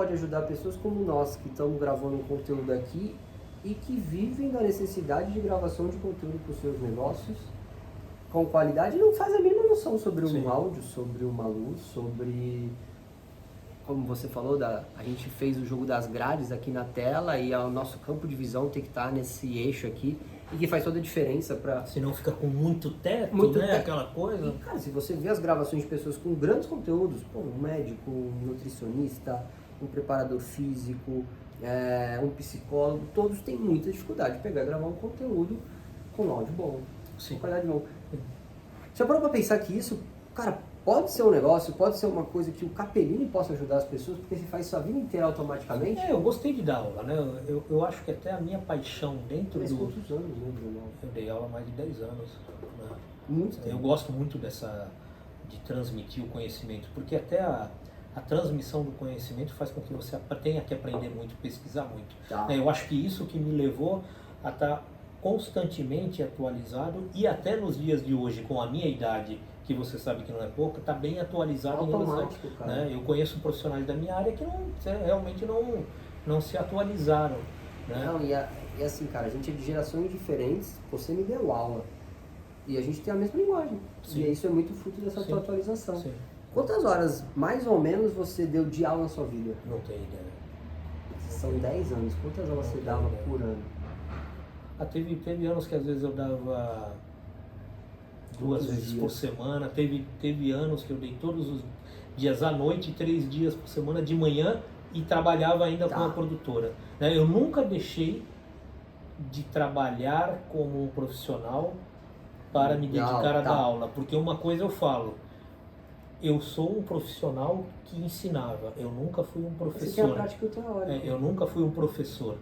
pode ajudar pessoas como nós, que estamos gravando um conteúdo aqui e que vivem da necessidade de gravação de conteúdo para os seus negócios com qualidade e não faz a mínima noção sobre um áudio, sobre uma luz, sobre... Como você falou, a gente fez o jogo das grades aqui na tela e o nosso campo de visão tem que estar nesse eixo aqui e que faz toda a diferença para... Senão fica com muito teto, né? Aquela coisa. E, cara, se você vê as gravações de pessoas com grandes conteúdos, pô, um médico, um nutricionista, um preparador físico, um psicólogo, todos têm muita dificuldade de pegar e gravar um conteúdo com áudio bom, com qualidade bom. Você parou para pensar que isso, cara, pode ser um negócio, pode ser uma coisa que o Capellini possa ajudar as pessoas, porque você faz isso a vida inteira automaticamente? Eu gostei de dar aula, né? Eu acho que até a minha paixão dentro Mas quantos anos, né, Bruno? Eu dei aula há mais de 10 anos. Né? Muito tempo. Eu gosto muito de transmitir o conhecimento, porque até a transmissão do conhecimento faz com que você tenha que aprender muito, pesquisar muito. Tá. Eu acho que isso que me levou a estar constantemente atualizado e até nos dias de hoje, com a minha idade, que você sabe que não é pouca, está bem atualizado em relação, né? Eu conheço profissionais da minha área que realmente não se atualizaram. Né? Não, e assim, cara, a gente é de gerações diferentes, você me deu aula. E a gente tem a mesma linguagem. Sim. E isso é muito fruto dessa tua atualização. Sim. Quantas horas, mais ou menos, você deu de aula na sua vida? Não tenho ideia. São 10 anos. Quantas aulas você dava por ano? Teve anos que às vezes eu dava 2 vezes por semana. Teve anos que eu dei todos os dias à noite, 3 dias por semana de manhã e trabalhava ainda com a produtora. Né? Eu nunca deixei de trabalhar como um profissional para me dedicar a dar aula, porque uma coisa eu falo, eu sou um profissional que ensinava, eu nunca fui um professor. Você quer a prática teórica. Eu nunca fui um professor,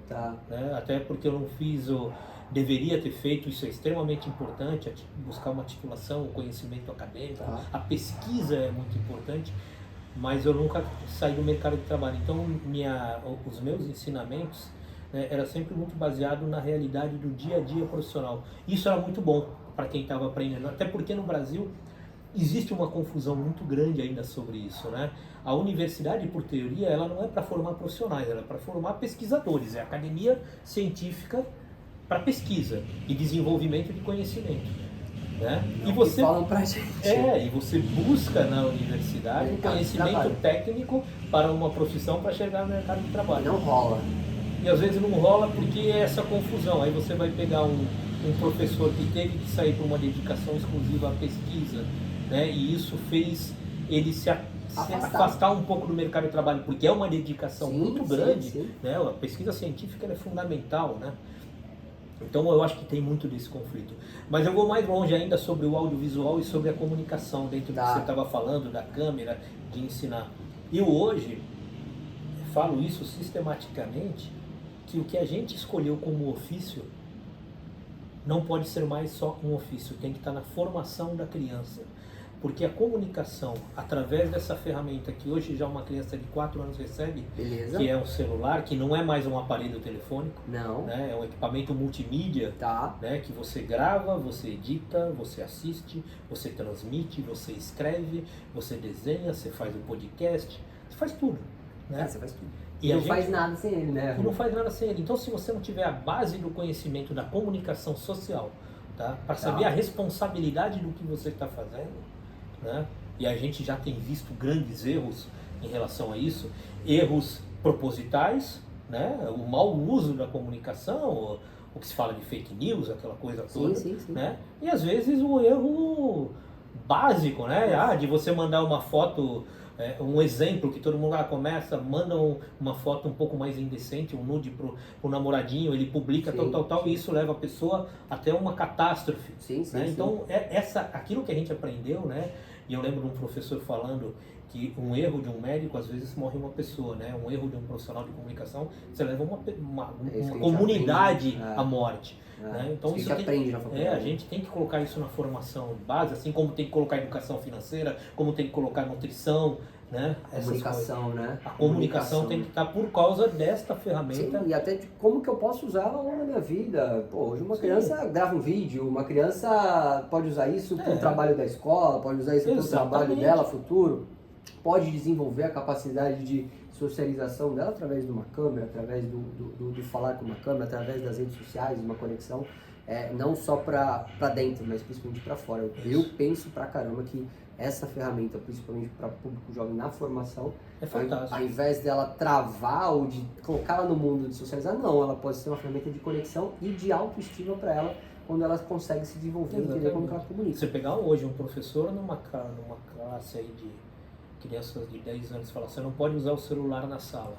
né? Até porque eu não fiz, deveria ter feito, isso é extremamente importante, buscar uma titulação, o conhecimento acadêmico, a pesquisa é muito importante, mas eu nunca saí do mercado de trabalho. Então os meus ensinamentos, né, era sempre muito baseado na realidade do dia a dia profissional. Isso era muito bom para quem estava aprendendo, até porque no Brasil existe uma confusão muito grande ainda sobre isso, né? A universidade, por teoria, ela não é para formar profissionais, ela é para formar pesquisadores, é a academia científica para pesquisa e desenvolvimento de conhecimento, né? E você falam pra gente. e você busca na universidade conhecimento técnico para uma profissão para chegar no mercado de trabalho. Não rola. E às vezes não rola porque é essa confusão. Aí você vai pegar um professor que teve que sair para uma dedicação exclusiva à pesquisa, né? E isso fez ele se afastar um pouco do mercado de trabalho, porque é uma dedicação muito grande, né? A pesquisa científica é fundamental, né? Então eu acho que tem muito desse conflito. Mas eu vou mais longe ainda sobre o audiovisual e sobre a comunicação dentro do que você estava falando, da câmera, de ensinar. Eu hoje falo isso sistematicamente, que o que a gente escolheu como ofício não pode ser mais só um ofício, tem que estar na formação da criança. Porque a comunicação, através dessa ferramenta que hoje já uma criança de 4 anos recebe, que é um celular, que não é mais um aparelho telefônico, né? É um equipamento multimídia, né? Que você grava, você edita, você assiste, você transmite, você escreve, você desenha, você faz um podcast, você faz tudo. Né? Você faz tudo. E não faz nada sem ele, né? E não faz nada sem ele. Então, se você não tiver a base do conhecimento da comunicação social, para saber a responsabilidade do que você está fazendo, né? E a gente já tem visto grandes erros em relação a isso, erros propositais, né? O mau uso da comunicação, o que se fala de fake news, aquela coisa toda, né? E às vezes o erro básico, né? De você mandar uma foto, um exemplo que todo mundo começa, manda uma foto um pouco mais indecente, um nude pro namoradinho, ele publica tal, e isso leva a pessoa até uma catástrofe. Né? Então, aquilo que a gente aprendeu, né? E eu lembro de um professor falando que um erro de um médico, às vezes morre uma pessoa, né? Um erro de um profissional de comunicação, você leva uma comunidade à morte. Né? Então isso aprende na faculdade. A gente tem que colocar isso na formação de base, assim como tem que colocar educação financeira, como tem que colocar nutrição, né? Comunicação, né? A comunicação tem que estar por causa desta ferramenta. Sim, e até de como que eu posso usar ela ao longo da minha vida. Pô, hoje uma criança grava um vídeo, uma criança pode usar isso para o trabalho da escola, pode usar isso para o trabalho dela futuro, pode desenvolver a capacidade de socialização dela através de uma câmera, através do falar com uma câmera, através das redes sociais, uma conexão, não só para dentro, mas principalmente para fora. Eu penso pra caramba que essa ferramenta, principalmente para público jovem na formação, É fantástico. ao invés dela travar ou de colocá-la no mundo de socializar, não, ela pode ser uma ferramenta de conexão e de autoestima para ela, quando ela consegue se desenvolver e entender como que ela comunica. Você pegar hoje um professor numa classe aí de crianças de 10 anos e falar, você não pode usar o celular na sala.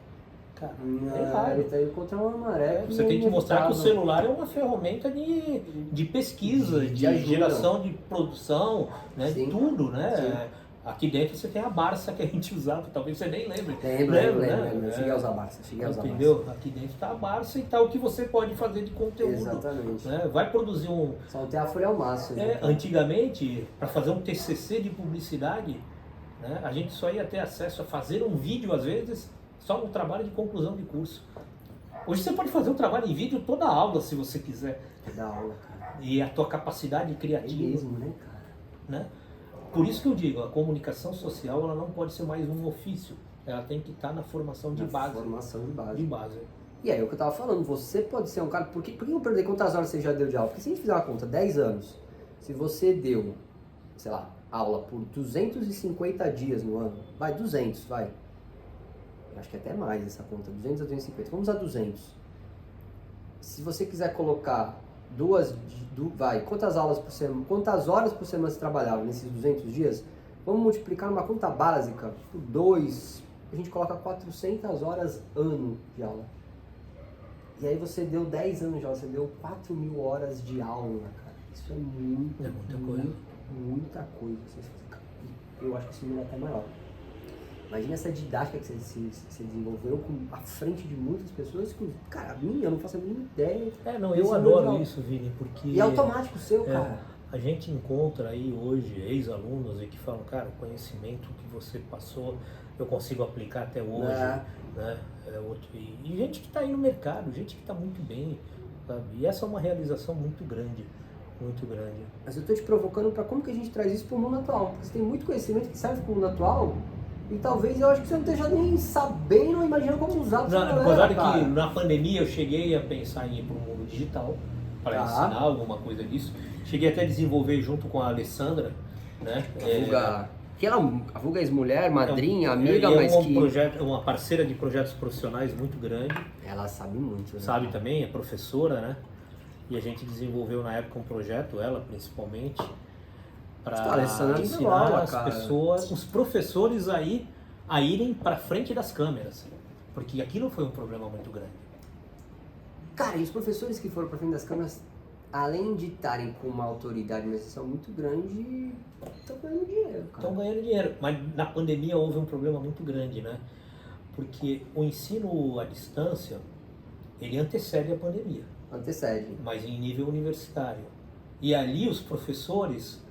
Cara, é errado. Ele tá indo contra uma maré. Você tem que mostrar que o celular é uma ferramenta de pesquisa, de ajuda. geração de produção, né? Sim. Tudo, né? Sim. Aqui dentro você tem a Barça que a gente usava, talvez você nem lembre. Lembro. Né? Cheguei a usar Barça. Entendeu? Aqui dentro tá a Barça e tá o que você pode fazer de conteúdo. Exatamente. Né? Vai produzir um... Só não tem a folha ao máximo. Né? Antigamente, para fazer um TCC de publicidade, né, a gente só ia ter acesso a fazer um vídeo, às vezes, só no trabalho de conclusão de curso. Hoje você pode fazer um trabalho em vídeo toda a aula, se você quiser. É da aula, cara. E a tua capacidade É criativa. mesmo, né, cara? Né? Por isso que eu digo, a comunicação social ela não pode ser mais um ofício. Ela tem que estar na formação de base. Formação de base. De base. E aí, é o que eu tava falando, você pode ser um cara... Por que eu perdi quantas horas você já deu de aula? Porque se a gente fizer uma conta, 10 anos, se você deu, sei lá, aula por 250 dias no ano, vai, 200, vai. Eu acho que é até mais essa conta, 200 a 250. Vamos a 200. Se você quiser colocar quantas aulas por semana, quantas horas por semana você trabalhava nesses 200 dias? Vamos multiplicar numa conta básica por 2, a gente coloca 400 horas ano de aula. E aí você deu 10 anos de aula, você deu 4.000 horas de aula, cara. Isso é muita coisa. Muita coisa. Eu acho que esse número é até maior. Imagina essa didática que você desenvolveu à frente de muitas pessoas que, cara, eu não faço a mínima ideia. Eu adoro isso, Vini, porque... E é automático seu, cara. A gente encontra aí hoje ex-alunos e que falam, cara, o conhecimento que você passou, eu consigo aplicar até hoje, né? E gente que está aí no mercado, gente que está muito bem, sabe? E essa é uma realização muito grande. Muito grande. Mas eu tô te provocando para como que a gente traz isso pro mundo atual. Porque você tem muito conhecimento que serve pro mundo atual e talvez eu acho que você não esteja nem sabendo ou imaginando como usar pra Apesar que na pandemia eu cheguei a pensar em ir pro mundo digital para ensinar alguma coisa disso. Cheguei até a desenvolver junto com a Alessandra, né? A Vulga é ex-mulher, madrinha, amiga, mas uma parceira de projetos profissionais muito grande. Ela sabe muito, né? Sabe também, é professora, né? E a gente desenvolveu na época um projeto, ela principalmente, para ensinar as pessoas, os professores a irem para frente das câmeras. Porque aquilo foi um problema muito grande. Cara, e os professores que foram para frente das câmeras, além de estarem com uma autoridade, uma exceção muito grande, estão ganhando dinheiro, cara. Estão ganhando dinheiro, mas na pandemia houve um problema muito grande, né? Porque o ensino à distância, ele antecede a pandemia. Antecede. Mas em nível universitário. E ali os professores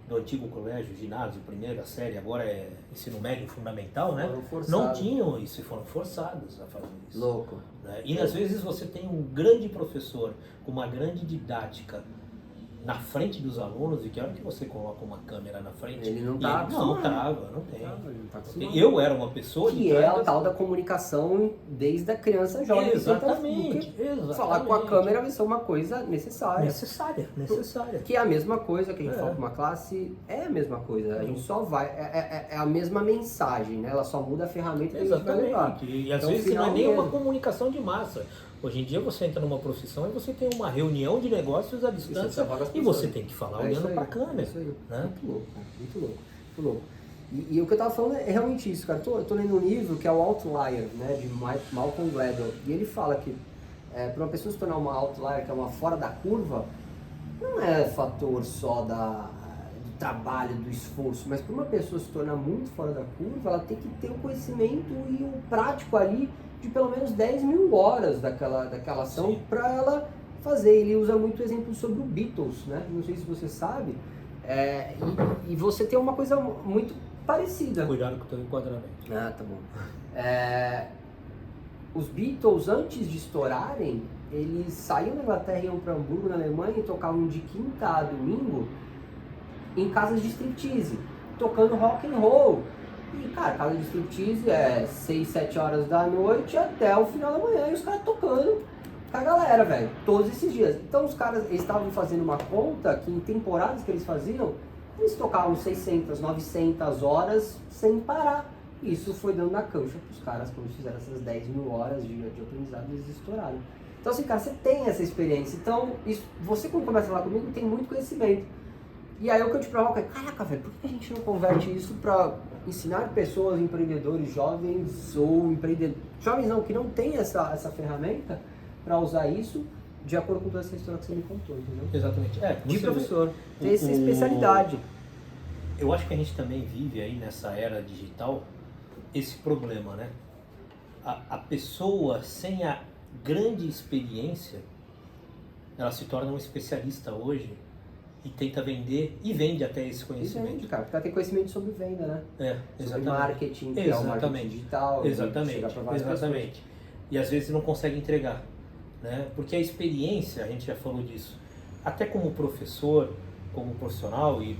do antigo colégio, ginásio, primeira série, agora é ensino médio fundamental, né? Não tinham isso e foram forçados a fazer isso. Louco. Né? E às vezes você tem um grande professor com uma grande didática na frente dos alunos e que a hora que você coloca uma câmera na frente, ele não trava, não tem. Eu era uma pessoa que é a tal da comunicação desde a criança jovem. Exatamente. Falar com a câmera vai ser uma coisa necessária. Necessária. Que é a mesma coisa que a gente fala com uma classe, é a mesma coisa. A gente só vai, é a mesma mensagem, né? Ela só muda a ferramenta que a gente vai levar. E às vezes não é nem uma comunicação de massa. Hoje em dia você entra numa profissão e você tem uma reunião de negócios à distância e você tem que falar olhando para a câmera. Isso aí. Né? Muito louco. E o que eu tava falando é realmente isso, cara. Eu tô lendo um livro que é o Outlier, né, de Malcolm Gladwell. E ele fala que para uma pessoa se tornar uma outlier, que é uma fora da curva, não é fator só do trabalho, do esforço, mas para uma pessoa se tornar muito fora da curva, ela tem que ter o conhecimento e o prático ali de pelo menos 10.000 horas daquela ação para ela fazer. Ele usa muito exemplo sobre o Beatles, né? Não sei se você sabe. E você tem uma coisa muito parecida. Cuidado com o teu enquadramento. Ah, tá bom. Os Beatles, antes de estourarem, eles saíam da Inglaterra e iam para Hamburgo, na Alemanha, e tocavam de quinta a domingo em casas de striptease, tocando rock and roll. E, cara, casa de striptease é 6, 7 horas da noite até o final da manhã e os caras tocando com a galera, velho, todos esses dias. Então os caras, eles estavam fazendo uma conta que em temporadas que eles faziam, eles tocavam 600, 900 horas sem parar. Isso foi dando na cancha pros caras, quando eles fizeram essas 10 mil horas de aprendizado, eles estouraram. Então assim, cara, você tem essa experiência. Então, isso, você quando começa a falar comigo, tem muito conhecimento. E aí o que eu te provoco é, caraca, velho, por que a gente não converte isso pra ensinar pessoas, empreendedores jovens ou empreendedores... Jovens não, que não tem essa ferramenta pra usar isso de acordo com toda essa história que você me contou, entendeu? Exatamente. De professor, ter essa especialidade. Eu acho que a gente também vive aí nessa era digital esse problema, né? A pessoa sem a grande experiência, ela se torna um especialista hoje e tenta vender e vende até esse conhecimento. Vende, cara, porque ela tem conhecimento sobre venda, né? Exatamente. Sobre marketing, que é o marketing digital. Exatamente. E às vezes não consegue entregar, né? Porque a experiência, a gente já falou disso, até como professor, como profissional e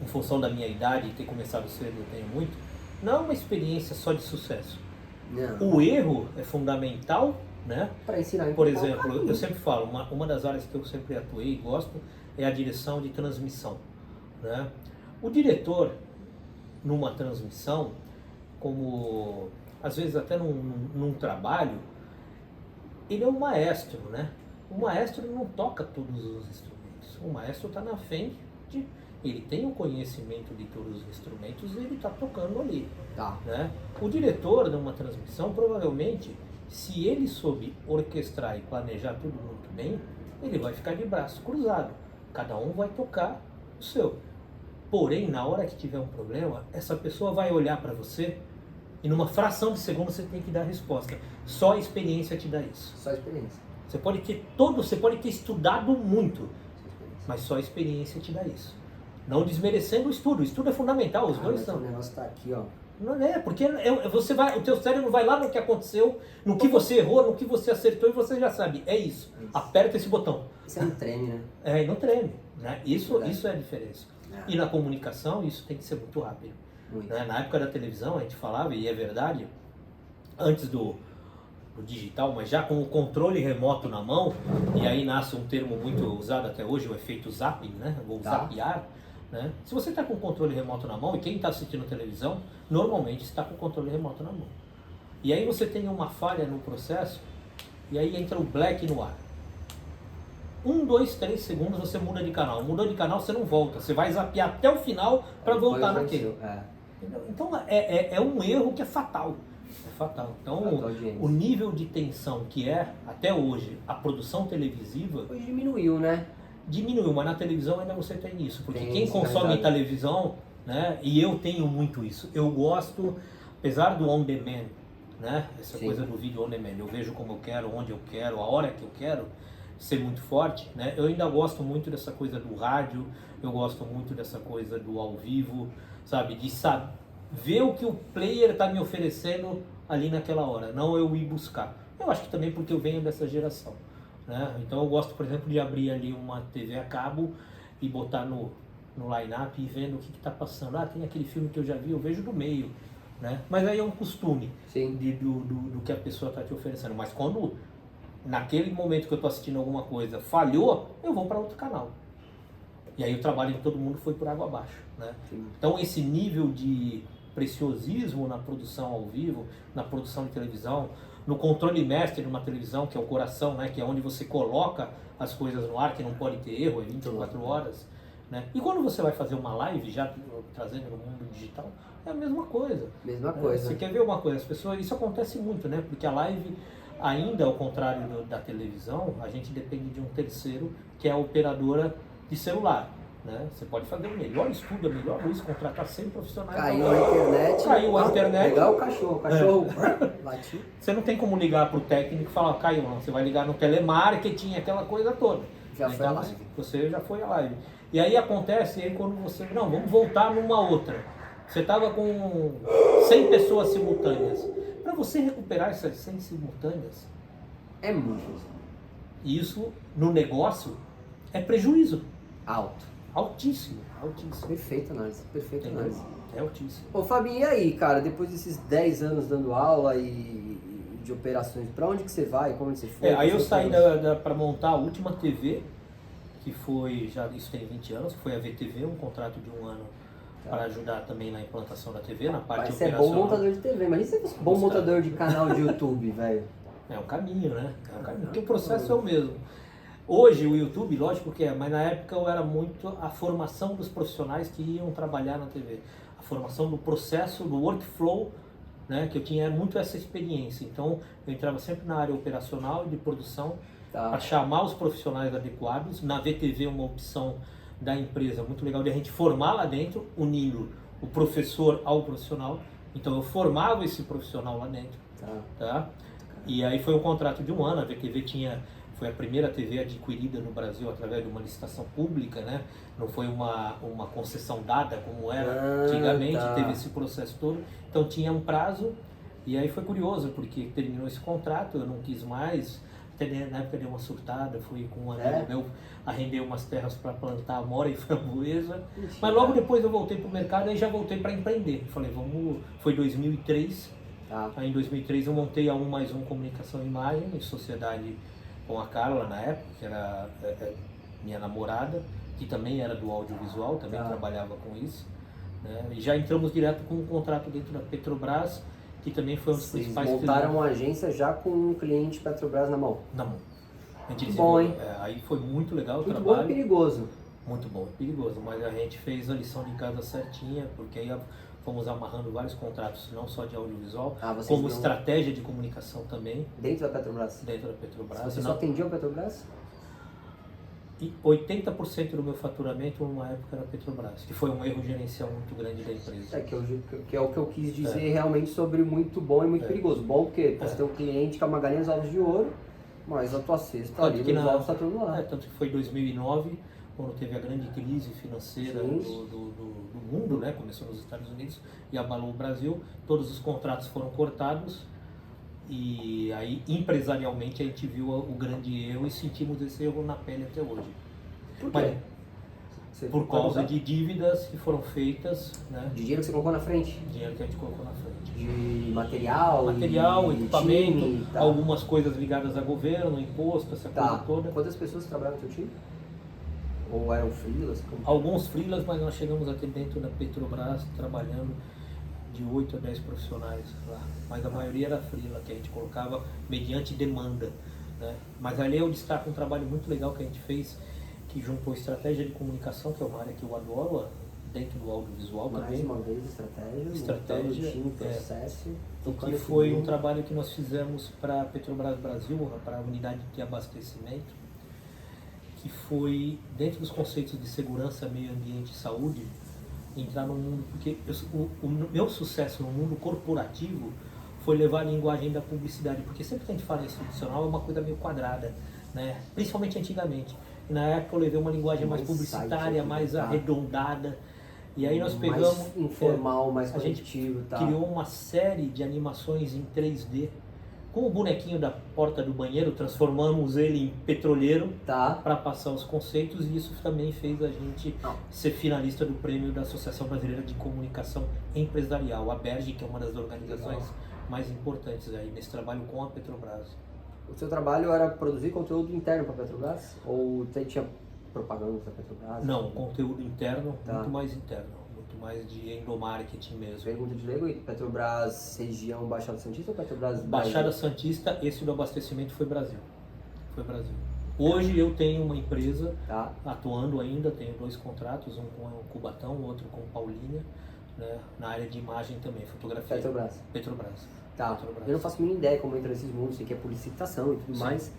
em função da minha idade e ter começado cedo, eu tenho muito, não é uma experiência só de sucesso. Não. O erro é fundamental, né? Para ensinar. Por exemplo, eu sempre falo, uma das áreas que eu sempre atuei e gosto é a direção de transmissão, né? O diretor, numa transmissão, como às vezes até num trabalho, ele é um maestro, né? O maestro não toca todos os instrumentos. O maestro está na frente, ele tem o conhecimento de todos os instrumentos e ele está tocando ali. Tá. Né? O diretor de uma transmissão, provavelmente, se ele soube orquestrar e planejar tudo muito bem, ele vai ficar de braço cruzado. Cada um vai tocar o seu. Porém, na hora que tiver um problema, essa pessoa vai olhar para você e numa fração de segundo você tem que dar a resposta. Só a experiência te dá isso. Só a experiência. Você pode ter estudado muito, mas só a experiência te dá isso. Não desmerecendo o estudo é fundamental, os dois são. O negócio tá aqui, ó. Não é, porque o teu cérebro vai lá no que aconteceu, no que você errou, no que você acertou e você já sabe. É isso. Aperta esse botão. Isso não treme, né? Não treme. Né? Isso é a diferença. E na comunicação isso tem que ser muito rápido. Né? Na época da televisão a gente falava, e é verdade, antes do digital, mas já com o controle remoto na mão, e aí nasce um termo muito usado até hoje, o efeito zapping, né? Ou zapear. Né? Se você está com o controle remoto na mão, e quem está assistindo televisão, normalmente está com o controle remoto na mão. E aí você tem uma falha no processo, e aí entra o black no ar. 1, 2, 3 segundos você muda de canal. Mudou de canal, você não volta. Você vai zapear até o final para voltar naquele. Então é um erro que é fatal. É fatal. Então o nível de tensão que é, até hoje, a produção televisiva... Hoje diminuiu, né? Diminuiu, mas na televisão ainda você tem isso. Porque quem consome televisão, né, e eu tenho muito isso, eu gosto, apesar do on demand, né, essa coisa do vídeo on demand, eu vejo como eu quero, onde eu quero, a hora que eu quero, ser muito forte, né, eu ainda gosto muito dessa coisa do rádio, eu gosto muito dessa coisa do ao vivo, sabe, de ver o que o player está me oferecendo ali naquela hora, não eu ir buscar. Eu acho que também porque eu venho dessa geração. Né? Então eu gosto, por exemplo, de abrir ali uma TV a cabo e botar no line-up e vendo o que está passando. Tem aquele filme que eu já vi, eu vejo do meio. Né? Mas aí é um costume do que a pessoa está te oferecendo. Mas quando, naquele momento que eu estou assistindo alguma coisa, falhou, eu vou para outro canal. E aí o trabalho de todo mundo foi por água abaixo. Né? Então esse nível de preciosismo na produção ao vivo, na produção de televisão, no controle mestre de uma televisão, que é o coração, né, que é onde você coloca as coisas no ar, que não pode ter erro, é 24 horas. Né? E quando você vai fazer uma live, já trazendo no mundo digital, é a mesma coisa. Mesma coisa. Você quer ver uma coisa, as pessoas, isso acontece muito, né? Porque a live, ainda ao contrário da televisão, a gente depende de um terceiro, que é a operadora de celular. Né? Você pode fazer o melhor estudo, a melhor luz, contratar 100 profissionais. Caiu a internet. Pegar o cachorro latiu. Você não tem como ligar para o técnico e falar, caiu não. Você vai ligar no telemarketing, aquela coisa toda. Já foi a live. Você já foi a live. E aí acontece, aí quando você, não, vamos voltar numa outra. Você estava com 100 pessoas simultâneas. Para você recuperar essas 100 simultâneas, é muito. Isso, no negócio, é prejuízo. Alto. altíssimo, altíssimo. Perfeita análise, perfeita Entendeu? análise. É altíssimo. Ô Fabinho, e aí, cara, depois desses 10 anos dando aula e de operações, pra onde que você vai? Como você foi? Aí eu Quais saí foram para montar a última TV, que foi, já isso tem 20 anos, que foi a VTV, um contrato de 1 ano para ajudar também na implantação da TV, na parte Mas você é operacional. bom montador de TV, imagina você fosse bom montador de canal de YouTube, velho. É um caminho, né? É um caminho, porque o processo é o mesmo. Hoje o YouTube, lógico que é, mas na época eu era muito a formação dos profissionais que iam trabalhar na TV. A formação do processo, do workflow, né? Que eu tinha muito essa experiência. Então eu entrava sempre na área operacional e de produção Tá. para chamar os profissionais adequados. Na VTV uma opção da empresa muito legal de a gente formar lá dentro, unindo o professor ao profissional. Então eu formava esse profissional lá dentro, tá? E aí foi um contrato de 1 ano. A VTV foi a primeira TV adquirida no Brasil através de uma licitação pública, né? Não foi uma concessão dada como era antigamente, teve esse processo todo. Então tinha um prazo, e aí foi curioso, porque terminou esse contrato, eu não quis mais, até na época dei uma surtada, fui com um amigo meu arrendei umas terras para plantar amora e framboesa, mas logo depois eu voltei para o mercado e já voltei para empreender. Falei, foi 2003, aí em 2003 eu montei a 1+1 Comunicação e Imagem, em sociedade com a Carla na época, que era minha namorada, que também era do audiovisual, também trabalhava com isso, né? E já entramos direto com um contrato dentro da Petrobras, que também foi um dos principais... Vocês montaram uma agência já com um cliente Petrobras na mão? Na mão. Muito bom, hein? Aí foi muito legal o trabalho. Muito bom e perigoso. Muito bom e perigoso, mas a gente fez a lição de casa certinha, porque aí fomos amarrando vários contratos, não só de audiovisual, como estratégia de comunicação também. Dentro da Petrobras? Dentro da Petrobras. Você só atendia o Petrobras? E 80% do meu faturamento numa época era Petrobras, que foi um erro gerencial muito grande da empresa. Que é o que eu quis dizer realmente sobre muito bom e muito perigoso. Bom porque você tem um cliente que é uma galinha dos ovos de ouro, mas a tua cesta ali nos ovos está tudo lá. Tanto que foi em 2009, quando teve a grande crise financeira do mundo, né? Começou nos Estados Unidos e abalou o Brasil, todos os contratos foram cortados. E aí, empresarialmente, a gente viu o grande erro e sentimos esse erro na pele até hoje. Por quê? Por causa de dívidas que foram feitas, né? De dinheiro que você colocou na frente? Dinheiro que a gente colocou na frente. De material, equipamento, time, algumas coisas ligadas a governo, imposto, essa coisa toda. Quantas pessoas trabalhavam no seu time? Ou eram freelas? Alguns freelas, mas nós chegamos a ter dentro da Petrobras trabalhando de 8 a 10 profissionais lá, mas a maioria era freela, que a gente colocava mediante demanda, né? Mas ali eu destaco um trabalho muito legal que a gente fez, que juntou estratégia de comunicação, que é uma área que eu adoro, dentro do audiovisual também. Mais uma vez, estratégia, time, processo. Que foi um trabalho que nós fizemos para a Petrobras Brasil, para a unidade de abastecimento, que foi, dentro dos conceitos de segurança, meio ambiente e saúde, entrar no mundo, porque o meu sucesso no mundo corporativo foi levar a linguagem da publicidade, porque sempre que a gente fala institucional é uma coisa meio quadrada, né? Principalmente antigamente. E na época eu levei uma linguagem mais publicitária, mais arredondada, e aí nós pegamos... Mais informal, mais coletivo. A gente criou uma série de animações em 3D, com o bonequinho da porta do banheiro, transformamos ele em petroleiro para passar os conceitos, e isso também fez a gente ser finalista do prêmio da Associação Brasileira de Comunicação Empresarial, a BERJ, que é uma das organizações mais importantes aí nesse trabalho com a Petrobras. O seu trabalho era produzir conteúdo interno para a Petrobras? Ou você tinha propaganda da Petrobras? Não, conteúdo interno, muito mais interno. Mais de endomarketing mesmo. Pergunta de leigo, Petrobras região Baixada Santista ou Petrobras Brasil? Baixada Santista, esse do abastecimento foi Brasil. Foi Brasil. Hoje eu tenho uma empresa atuando ainda, tenho 2 contratos, um com o Cubatão, outro com Paulínia, né, na área de imagem também, fotografia. Petrobras. Petrobras. Eu não faço a mínima ideia como entra nesses mundos, sei que é por licitação e tudo mais.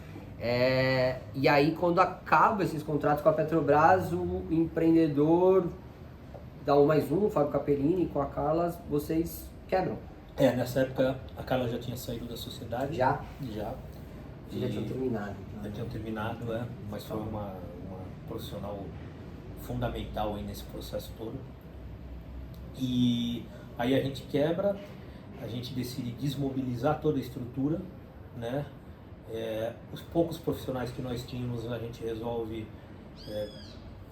E aí quando acaba esses contratos com a Petrobras, o empreendedor da 1+1, o Fábio Capellini, com a Carla, vocês quebram? Nessa época a Carla já tinha saído da sociedade. Já? Já. Já tinham terminado. Já tinham terminado, mas foi uma profissional fundamental aí nesse processo todo. E aí a gente quebra, a gente decide desmobilizar toda a estrutura, né? Os poucos profissionais que nós tínhamos, a gente resolve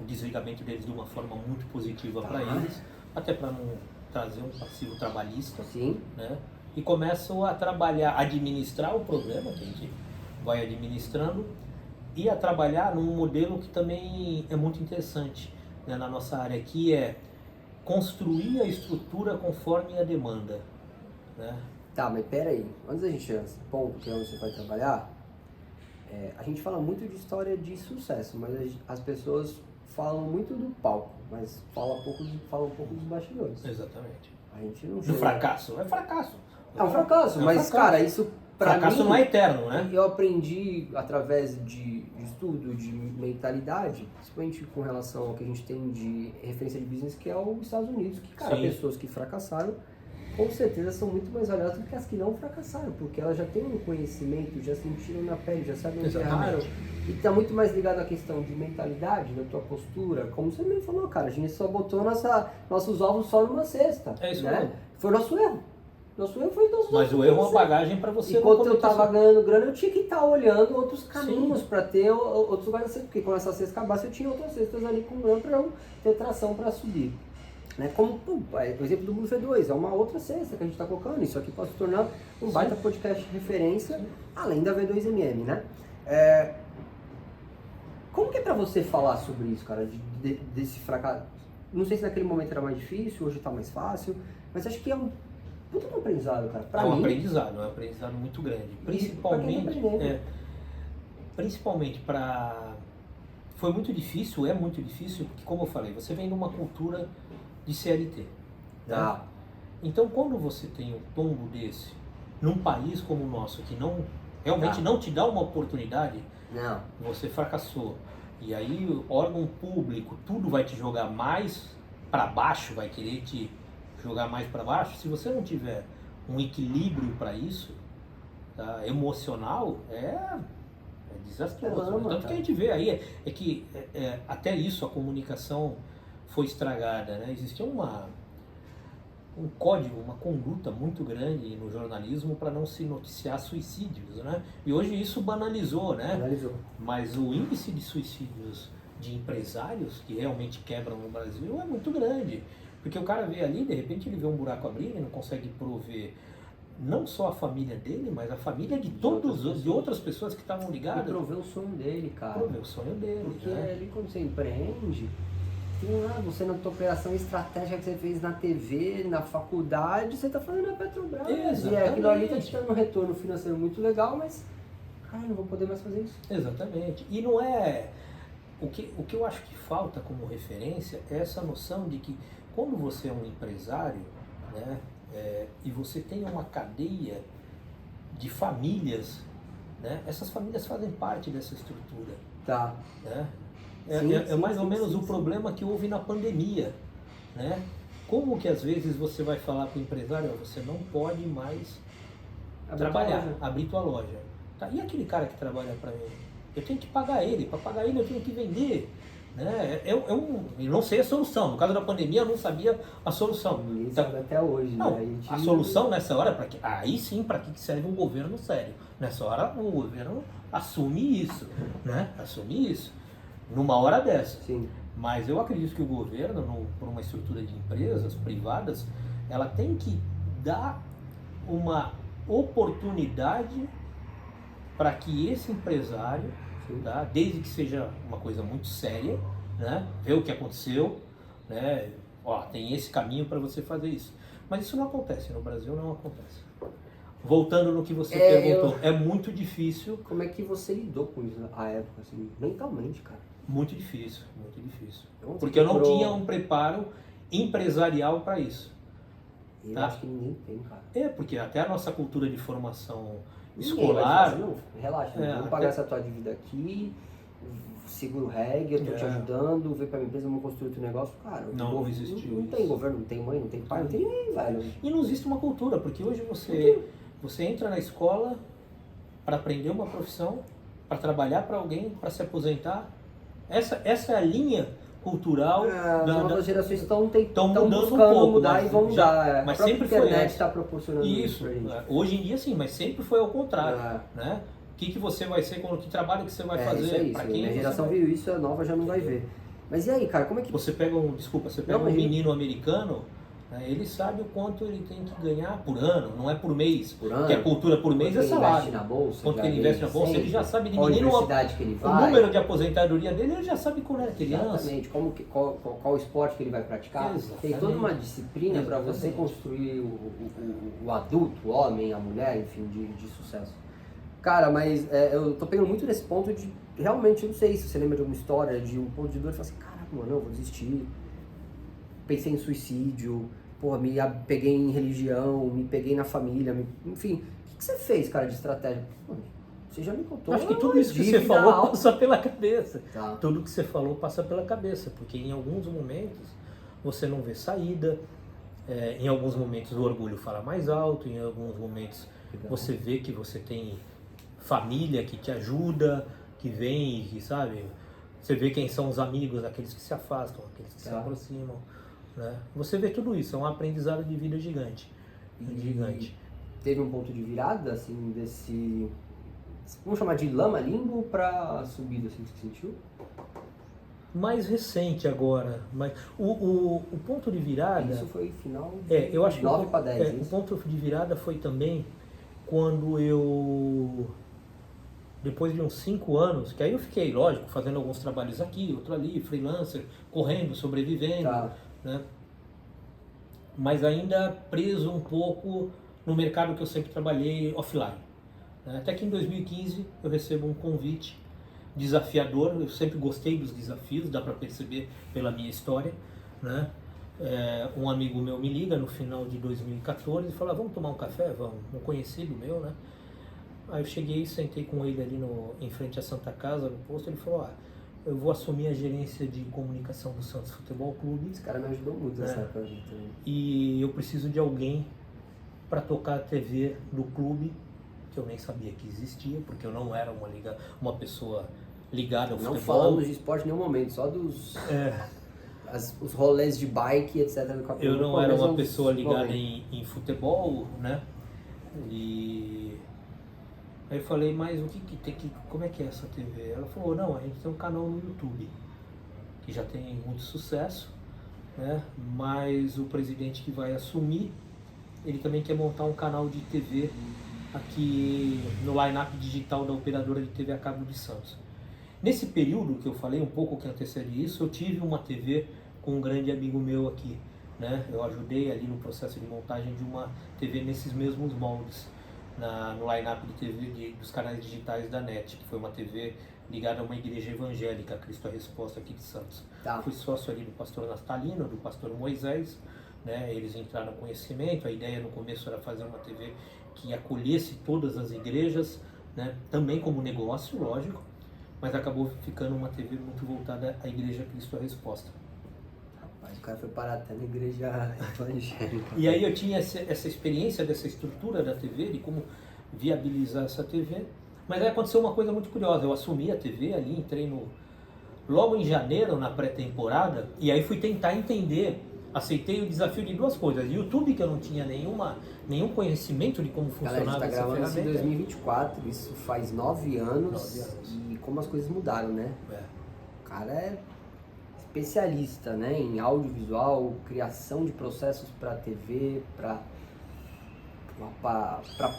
o desligamento deles de uma forma muito positiva para Tá. eles, até para não trazer um passivo trabalhista, Sim. né? E começam a trabalhar, administrar o problema, que a gente vai administrando, e a trabalhar num modelo que também é muito interessante, né, na nossa área, que é construir a estrutura conforme a demanda, né? Tá, mas pera aí. Antes da gente chegar nesse ponto, que é onde você vai trabalhar, a gente fala muito de história de sucesso, mas as pessoas falam muito do palco, mas falam um pouco dos bastidores. Exatamente. A gente não Do chega... fracasso, é fracasso. É um fracasso, É um mas, fracasso. cara, isso pra Fracasso mim... não é eterno, né? Eu aprendi através de estudo, de mentalidade, principalmente com relação ao que a gente tem de referência de business, que é os Estados Unidos, que, cara, Sim. pessoas que fracassaram, com certeza são muito mais valiosas do que as que não fracassaram, porque elas já têm um conhecimento, já sentiram na pele, já sabem onde Exatamente. erraram, e tá muito mais ligado à questão de mentalidade, da tua postura, como você mesmo falou, cara, a gente só botou nossos ovos só numa cesta, É isso né? mesmo. Foi o nosso erro. Nosso erro foi nossos Mas o erro é uma bagagem para você não Enquanto eu cometer tava isso. ganhando grana, eu tinha que estar olhando outros caminhos para ter outros lugares, porque quando essa cesta acabasse, eu tinha outras cestas ali com grana para eu ter tração para subir. Né? Como o exemplo do Blue V2, é uma outra cesta que a gente está colocando, isso aqui pode se tornar um baita podcast de referência, além da V2MM, né? Como que é para você falar sobre isso, cara, desse fracasso? Não sei se naquele momento era mais difícil, hoje está mais fácil, mas acho que é um puta de um aprendizado, cara. Pra É um mim, aprendizado, é um aprendizado muito grande. pra quem tá aprendendo. Principalmente para... Foi muito difícil, é muito difícil, porque como eu falei, você vem de uma cultura de CLT. Tá. Né? Então quando você tem um tombo desse, num país como o nosso, que não realmente Tá. não te dá uma oportunidade, Não. você fracassou. E aí o órgão público, tudo vai te jogar mais para baixo, vai querer te jogar mais para baixo. Se você não tiver um equilíbrio para isso, tá, emocional, é desastroso. Caramba, Tanto cara. que a gente vê aí, é que até isso, a comunicação foi estragada, né? Existia um código, uma conduta muito grande no jornalismo para não se noticiar suicídios, né? E hoje isso banalizou, né? Analisou. Mas o índice de suicídios de empresários que realmente quebram no Brasil é muito grande. Porque o cara vê ali, de repente ele vê um buraco abrir e não consegue prover não só a família dele, mas a família de outras pessoas que estavam E ligadas. prover o sonho dele, cara. Prover o sonho dele. Porque né? ali quando você empreende, tem lá, você na tua operação estratégica que você fez na TV, na faculdade, você tá fazendo na Petrobras. Exatamente. E aquilo ali tá te dando um retorno financeiro muito legal, mas, cara, não vou poder mais fazer isso. Exatamente. E não é... O que eu acho que falta como referência é essa noção de que quando você é um empresário, né, e você tem uma cadeia de famílias, né, essas famílias fazem parte dessa estrutura. Tá. Né? Sim, É mais sim, ou menos sim, o sim. problema que houve na pandemia. Né? Como que às vezes você vai falar para o empresário, ó, você não pode mais trabalhar, abrir tua loja. Tá? E aquele cara que trabalha para mim? Eu tenho que pagar ele, para pagar ele eu tenho que vender. Né? Eu não sei a solução. No caso da pandemia eu não sabia a solução. Ninguém Então, sabe até hoje, não, né? gente... a solução nessa hora, aí sim, para que serve um governo sério? Nessa hora o governo assume isso, né? Assume isso, numa hora dessa. Sim. Mas eu acredito que o governo, por uma estrutura de empresas privadas, ela tem que dar uma oportunidade para que esse empresário, tá, desde que seja uma coisa muito séria, né, ver o que aconteceu, né, ó, tem esse caminho para você fazer isso. Mas isso não acontece, no Brasil não acontece. Voltando no que você perguntou, é muito difícil. Como é que você lidou com isso na época, assim, mentalmente, cara? Muito difícil, muito difícil. Onde Porque você eu não procurou? tinha um preparo empresarial para isso. Eu Tá. acho que ninguém tem, cara. Porque até a nossa cultura de formação Ninguém escolar... vai dizer, não, relaxa, É, vamos até- pagar essa tua dívida aqui, segura o reggae, eu tô te ajudando, vem pra minha empresa, vamos construir teu negócio. Cara, Não existiu não isso. tem governo, não tem mãe, não tem pai, não tem ninguém, velho. E não existe uma cultura, porque hoje você entra na escola para aprender uma profissão, para trabalhar para alguém, para se aposentar. Essa é a linha cultural. As novas gerações estão mudando um buscando pouco, mudar mas e vão já- mudar. mas A própria sempre foi internet essa. está proporcionando isso Isso. pra gente. Hoje em dia sim, mas sempre foi ao contrário. É. Né? O que você vai ser, que trabalho que você vai Isso fazer, é isso. para A quem minha você geração vai- viu isso, a nova já não vai ver. Mas e aí, cara, como é que... Você pega um menino americano, né, ele sabe o quanto ele tem que ganhar por ano, não é por mês. Por ano? Porque a cultura por mês é salário. Na bolsa, quanto que ele investe na bolsa, ele já sabe de qual menino universidade que ele o vai. número de aposentadoria dele, ele já sabe quando era criança. Exatamente, qual esporte que ele vai praticar. Exatamente. Tem toda uma disciplina para você construir o adulto, o homem, a mulher, enfim, de sucesso. Cara, mas eu tô pegando muito nesse ponto de, realmente, eu não sei se você lembra de alguma história, de um ponto de dor e fala assim, caraca, mano, eu vou desistir. Pensei em suicídio, porra, me peguei em religião, me peguei na família, enfim. O que você fez, cara, de estratégia? Mano, você já me contou. Acho que tudo isso que você falou passa pela cabeça. Tá. Tudo que você falou passa pela cabeça, porque em alguns momentos você não vê saída, em alguns momentos o orgulho fala mais alto, em alguns momentos você vê que você tem família que te ajuda, que vem, que sabe, você vê quem são os amigos, aqueles que se afastam, aqueles que se aproximam, né? Você vê tudo isso, é um aprendizado de vida gigante. Gigante. Teve um ponto de virada, assim, desse, vamos chamar de lama limbo para subida, assim, que você sentiu? Mais recente agora, mas o ponto de virada... Isso foi final de eu acho que 9 para 10. O ponto de virada foi também quando eu, depois de uns 5 anos, que aí eu fiquei, lógico, fazendo alguns trabalhos aqui, outro ali, freelancer, correndo, sobrevivendo, né? Mas ainda preso um pouco no mercado que eu sempre trabalhei offline, né? Até que em 2015 eu recebo um convite desafiador, eu sempre gostei dos desafios, dá para perceber pela minha história, né? Um amigo meu me liga no final de 2014 e fala, vamos tomar um café? Vamos, um conhecido meu, né? Aí eu cheguei, sentei com ele ali em frente à Santa Casa, no posto, ele falou, eu vou assumir a gerência de comunicação do Santos Futebol Clube. Esse cara me ajudou muito nessa época. E eu preciso de alguém para tocar a TV do clube, que eu nem sabia que existia, porque eu não era uma pessoa ligada ao futebol. Não falamos de esporte em nenhum momento, só dos os rolês de bike, etc. Eu não era uma pessoa ligada em futebol, né? E aí eu falei, mas o que tem como é que é essa TV? Ela falou, não, a gente tem um canal no YouTube, que já tem muito sucesso, né? Mas o presidente que vai assumir, ele também quer montar um canal de TV aqui no line-up digital da operadora de TV a cabo de Santos. Nesse período que eu falei, um pouco que antecede isso, eu tive uma TV com um grande amigo meu aqui, né? Eu ajudei ali no processo de montagem de uma TV nesses mesmos moldes, no line-up de TV dos canais digitais da NET, que foi uma TV ligada a uma igreja evangélica, Cristo a Resposta aqui de Santos. Fui sócio ali do pastor Nastalino, do pastor Moisés, né? Eles entraram no conhecimento, a ideia no começo era fazer uma TV que acolhesse todas as igrejas, né? Também como negócio, lógico, mas acabou ficando uma TV muito voltada à Igreja Cristo a Resposta. Rapaz, o cara foi parar até na igreja evangélica. E aí eu tinha essa experiência dessa estrutura da TV, de como viabilizar essa TV, mas aí aconteceu uma coisa muito curiosa, eu assumi a TV ali, entrei logo em janeiro, na pré-temporada, e aí fui tentar entender, aceitei o desafio de duas coisas, YouTube, que eu não tinha nenhum conhecimento de como funcionava essa ferramenta. Galera, a gente tá gravando isso em 2024, isso faz 9 anos, e como as coisas mudaram, né? O cara é especialista, né, em audiovisual, criação de processos para TV, para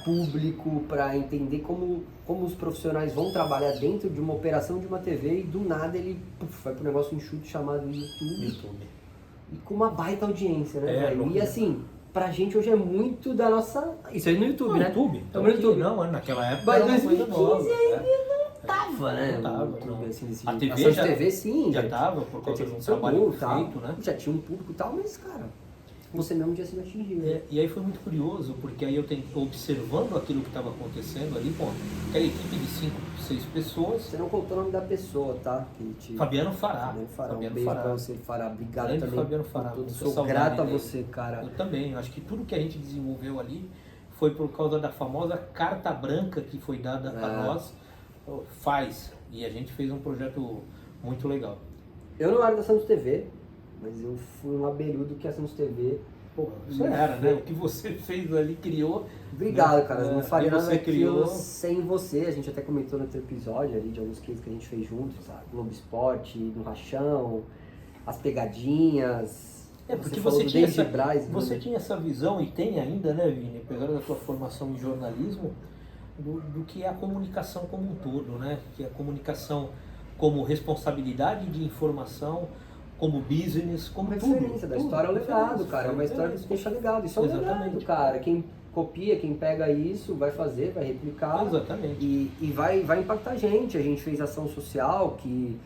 público, para entender como os profissionais vão trabalhar dentro de uma operação de uma TV, e do nada ele vai para um negócio enxuto chamado YouTube. E com uma baita audiência, né, velho? E assim, pra gente hoje é muito da nossa... Isso aí no YouTube, né? YouTube. Então, no YouTube. Não, naquela época mas era uma coisa 2015 nova. ainda não tava, né? Não tava, YouTube, não. assim, A jeito. TV TV sim. já tava, por causa de um trabalho feito, né? Já tinha um público e tal, mas, cara, você mesmo tinha sido atingido. E aí foi muito curioso, porque aí eu observando aquilo que estava acontecendo ali, pô, aquela equipe de 5, 6 pessoas... Você não contou o nome da pessoa, tá? Fabiano Fará. Um beijo pra você, Fará. Obrigado grande também. Fabiano Fará. Sou grato a você, cara. Eu também. Acho que tudo que a gente desenvolveu ali foi por causa da famosa carta branca que foi dada para nós. E a gente fez um projeto muito legal. Eu não era da Santos TV, mas eu fui um abelhudo que a Santos TV pô, isso era, né? O que você fez ali, criou. Obrigado, cara. Eu não faria E nada você daquilo criou. sem você. A gente até comentou no outro episódio ali de alguns cases que a gente fez juntos, a Globo Esporte, no Rachão, as pegadinhas. Porque falou você do tinha, David essa, Braz, você né? tinha essa visão, e tem ainda, né, Vini, apesar da sua formação em jornalismo, do que é a comunicação como um todo, né? Que é a comunicação como responsabilidade de informação, como business, como tudo. Referência da história é o legado, cara. É uma história que deixa legado. Isso é um legado, cara. Quem copia, quem pega isso, vai fazer, vai replicar. Exatamente. E vai impactar a gente. A gente fez ação social que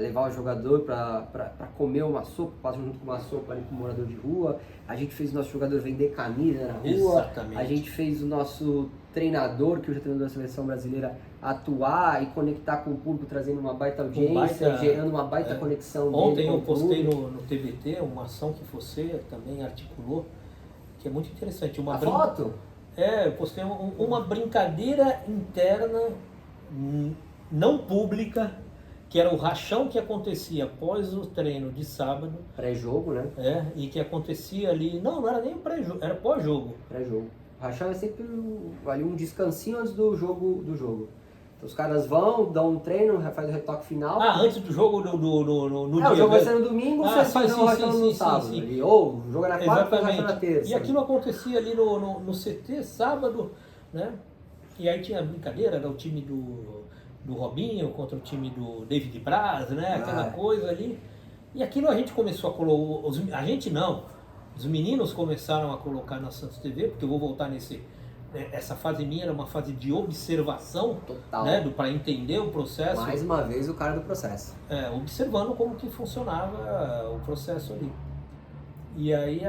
levar o jogador para comer uma sopa, passar junto com uma sopa ali com o morador de rua. A gente fez o nosso jogador vender camisa na rua. Exatamente. A gente fez o nosso treinador, que hoje é treinador da seleção brasileira, atuar e conectar com o público, trazendo uma baita audiência, gerando uma baita conexão. Ontem eu postei no TBT uma ação que você também articulou, que é muito interessante. Foto? Eu postei uma brincadeira interna, não pública, que era o rachão que acontecia após o treino de sábado. Pré-jogo, né? E que acontecia ali, não era nem o pré-jogo, era pós-jogo. Pré-jogo. O rachão é sempre ali um descansinho antes do jogo. Então os caras vão, dão um treino, faz o retoque final. Antes do jogo no dia. O jogo vai ser no domingo, você faz o rachão no sábado. Sim. Ou o jogo é na quarta, o rachão na Exatamente. terça. E aquilo acontecia ali no CT, sábado, né? E aí tinha brincadeira, era o time do Robinho contra o time do David Braz, né? Aquela coisa ali. E aquilo a gente começou a colocar, a gente não, os meninos começaram a colocar na Santos TV, porque eu vou voltar essa fase minha era uma fase de observação, total, né, para entender o processo. Mais uma vez o cara do processo. Observando como que funcionava o processo ali. E aí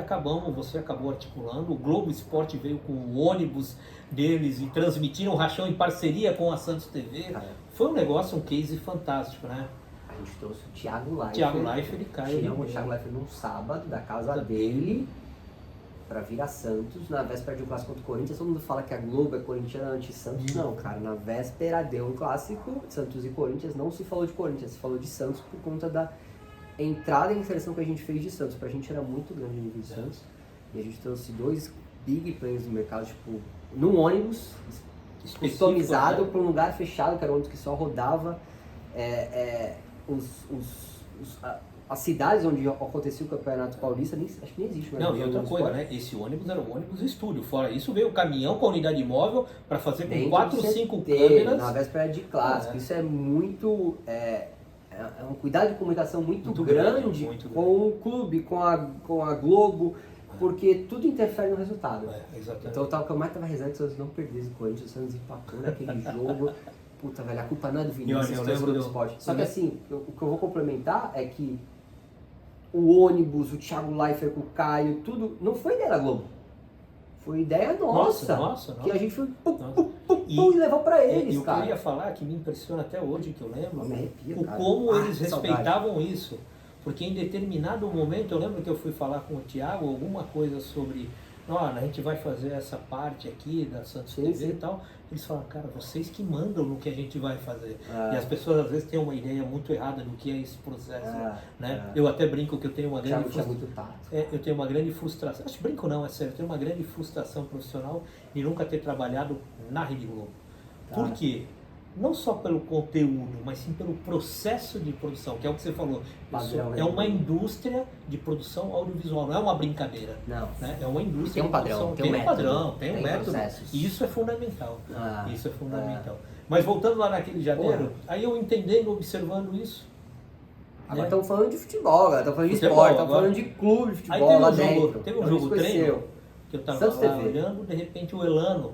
você acabou articulando, o Globo Esporte veio com o ônibus deles e transmitiram o rachão em parceria com a Santos TV. Foi um negócio, um case fantástico, né? A gente trouxe o Thiago Leifert. Thiago Leifert e Caio. Tiramos o Thiago Leifert num sábado da casa dele para vir a Santos, na véspera de um clássico contra o Corinthians. Todo mundo fala que a Globo é corintiana anti-Santos. Não, cara, na véspera deu um clássico, Santos e Corinthians, não se falou de Corinthians, se falou de Santos por conta da entrada em seleção que a gente fez de Santos. Pra gente era muito grande o nível de Santos. E a gente trouxe 2 big players do mercado, tipo, num ônibus customizado para um lugar fechado, que era um ônibus que só rodava as cidades onde acontecia o Campeonato Paulista, acho que nem existe mais. Não, e outra coisa, né? Esse ônibus era um ônibus estúdio. Fora isso, veio o caminhão com a unidade móvel para fazer com 4 ou 5 câmeras. Na véspera de clássico. Isso é muito... É um cuidado de comunicação muito grande com o clube, com a Globo, porque tudo interfere no resultado. Então o mais tava rezando que o Santos não perdesse o Corinthians, o Santos empatou naquele jogo. Puta, velho, a culpa não é do Vinícius, eu lembro do esporte. Só que assim, o que eu vou complementar é que o ônibus, o Thiago Leifert com o Caio, tudo, não foi ideia da Globo. Foi ideia nossa. Que a gente foi e levou pra eles, e cara. E o que eu ia falar, que me impressiona até hoje, que eu lembro, cara. Como eles respeitavam isso. Porque em determinado momento, eu lembro que eu fui falar com o Thiago alguma coisa sobre, a gente vai fazer essa parte aqui da Santos TV e tal. Eles falam, cara, vocês que mandam no que a gente vai fazer. E as pessoas às vezes têm uma ideia muito errada do que é esse processo. Né? Eu até brinco que eu tenho uma grande eu tenho uma grande frustração. Acho que brinco não, é sério. Eu tenho uma grande frustração profissional de nunca ter trabalhado na Rede Globo. Por quê? Não só pelo conteúdo, mas sim pelo processo de produção, que é o que você falou. É uma indústria de produção audiovisual, não é uma brincadeira. Não. Né? É uma indústria tem um padrão, tem um padrão, tem um método. Processos. E isso é fundamental. Mas voltando lá naquele janeiro, aí eu entendendo, observando isso. Agora estamos falando de futebol, agora estamos falando de esporte, estamos falando de clube de futebol lá dentro. Teve um jogo treino que eu estava lá olhando, de repente o Elano,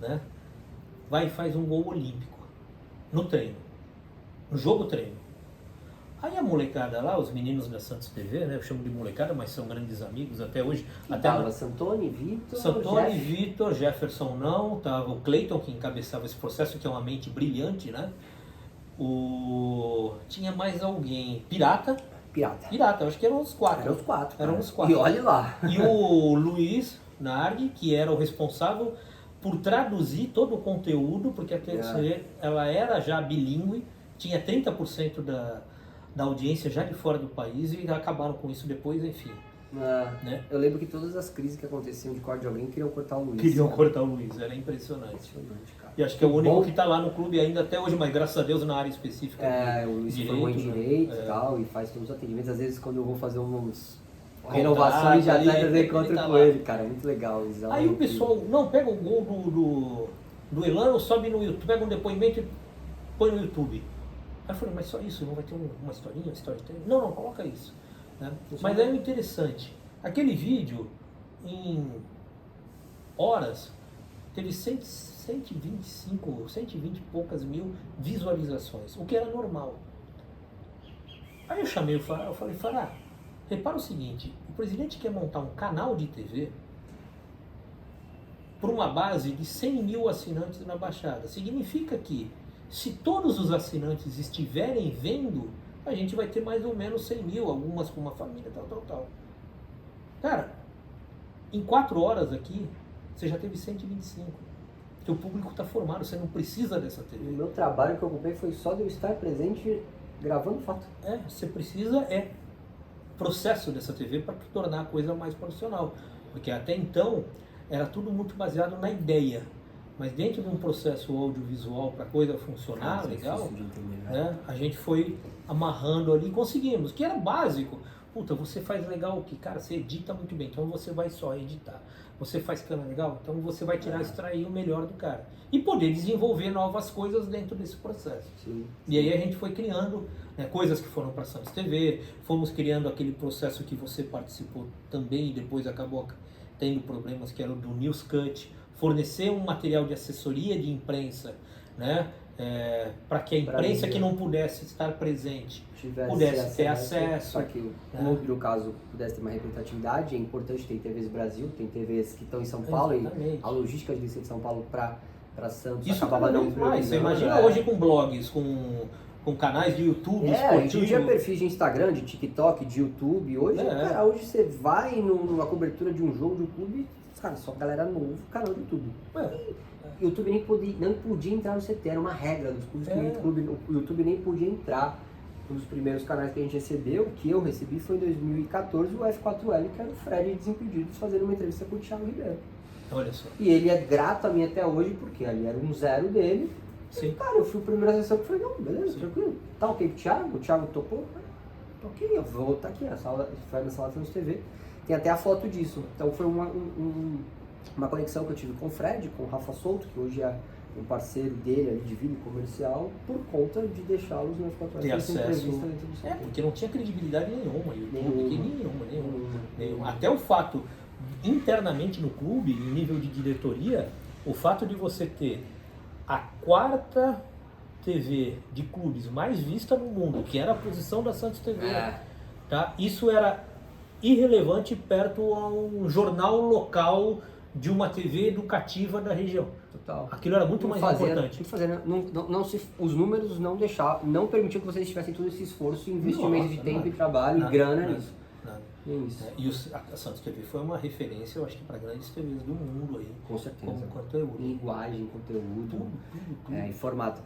né, vai e faz um gol olímpico. No treino, no jogo treino. Aí a molecada lá, os meninos da Santos TV, né? Eu chamo de molecada, mas são grandes amigos até hoje. Tava Santoni, Vitor, Jefferson não, tava o Cleiton que encabeçava esse processo, que é uma mente brilhante, né? Tinha mais alguém, Pirata, eu acho que eram os 4. Eram os 4. E olhe lá. E o Luiz Nardi, que era o responsável por traduzir todo o conteúdo, porque a TSE, ela era já bilíngue, tinha 30% da audiência já de fora do país e acabaram com isso depois, enfim. Né? Eu lembro que todas as crises que aconteciam de corte de alguém queriam cortar o Luiz. Queriam cara. cortar o Luiz, era impressionante. Impressionante, cara. E acho que é o único Bom, que está lá no clube ainda até hoje, mas graças a Deus na área específica. o Luiz se formou em né? direito e tal, e faz todos os atendimentos. Às vezes quando eu vou fazer renovações de ali, atletas, eu encontro tá com lá. ele, cara. Muito legal. Luizão, Aí o incrível. pessoal, não, pega o gol do Elano, sobe no YouTube, pega um depoimento e põe no YouTube. Aí eu falei, mas só isso? Não vai ter uma historinha, uma história? Não, coloca isso. Né? Mas é interessante. Aquele vídeo, em horas, teve 125, 120 e poucas mil visualizações, o que era normal. Aí eu chamei o Fará, eu falei, Fará, repara o seguinte, o presidente quer montar um canal de TV por uma base de 100 mil assinantes na Baixada. Significa que, se todos os assinantes estiverem vendo, a gente vai ter mais ou menos 100 mil, algumas com uma família, tal. Cara, em 4 horas aqui, você já teve 125. Porque o público está formado, você não precisa dessa O TV. meu trabalho que eu ocupei foi só de eu estar presente gravando fato. Você precisa processo dessa TV para tornar a coisa mais profissional. Porque até então, era tudo muito baseado na ideia. Mas dentro de um processo audiovisual para a coisa funcionar legal, difícil de entender, né, a gente foi amarrando ali e conseguimos, que era básico. Puta, você faz legal o que? Cara, você edita muito bem, então você vai só editar. Você faz câmera legal, então você vai extrair o melhor do cara. E poder desenvolver novas coisas dentro desse processo. Sim. E aí a gente foi criando, né, coisas que foram para a Santos TV, fomos criando aquele processo que você participou também e depois acabou tendo problemas, que era o do News Cut, fornecer um material de assessoria de imprensa, né, para que a imprensa que não pudesse estar presente pudesse ter acesso. Para que, no caso, pudesse ter uma representatividade. É importante ter TVs Brasil, tem TVs que estão em São Paulo. Exatamente. E a logística de descer de São Paulo para Santos Isso acabava não mais. Você imagina hoje com blogs, com canais de YouTube, a gente não tinha esportivo. perfis de Instagram, de TikTok, de YouTube. Hoje, cara, hoje você vai numa cobertura de um jogo de YouTube, cara, só galera novo, canal do YouTube. O YouTube não podia entrar no CT, era uma regra dos clubes que o YouTube nem podia entrar. Um dos primeiros canais que a gente recebeu, que eu recebi, foi em 2014, o F4L, que era o Fred Desimpedidos, fazendo uma entrevista com o Thiago Ribeiro. Olha só. E ele é grato a mim até hoje, porque ali era um 0 dele. Sim. E, cara, eu fui o primeiro assessor que falei, não, beleza, tranquilo. Tá ok pro Thiago? O Thiago topou? Ok, eu vou estar aqui, foi na sala da Santos TV. Tem até a foto disso. Então foi uma conexão que eu tive com o Fred, com o Rafa Souto, que hoje é um parceiro dele ali de vídeo comercial, por conta de deixá-los nas 4 horas ter acesso. Dentro do Porque não tinha credibilidade nenhuma, nenhuma. Até o fato, internamente no clube, em nível de diretoria, o fato de você ter a 4ª TV de clubes mais vista no mundo, que era a posição da Santos TV, tá? Isso era irrelevante perto a um jornal local de uma TV educativa da região. Total. Aquilo era muito mais importante. Os números não permitiam que vocês tivessem todo esse esforço, investimento de tempo e trabalho e grana nisso. E a Santos TV foi uma referência, eu acho que para grandes TVs do mundo aí. Com certeza. Como conteúdo. Linguagem, conteúdo, Tudo. em formato.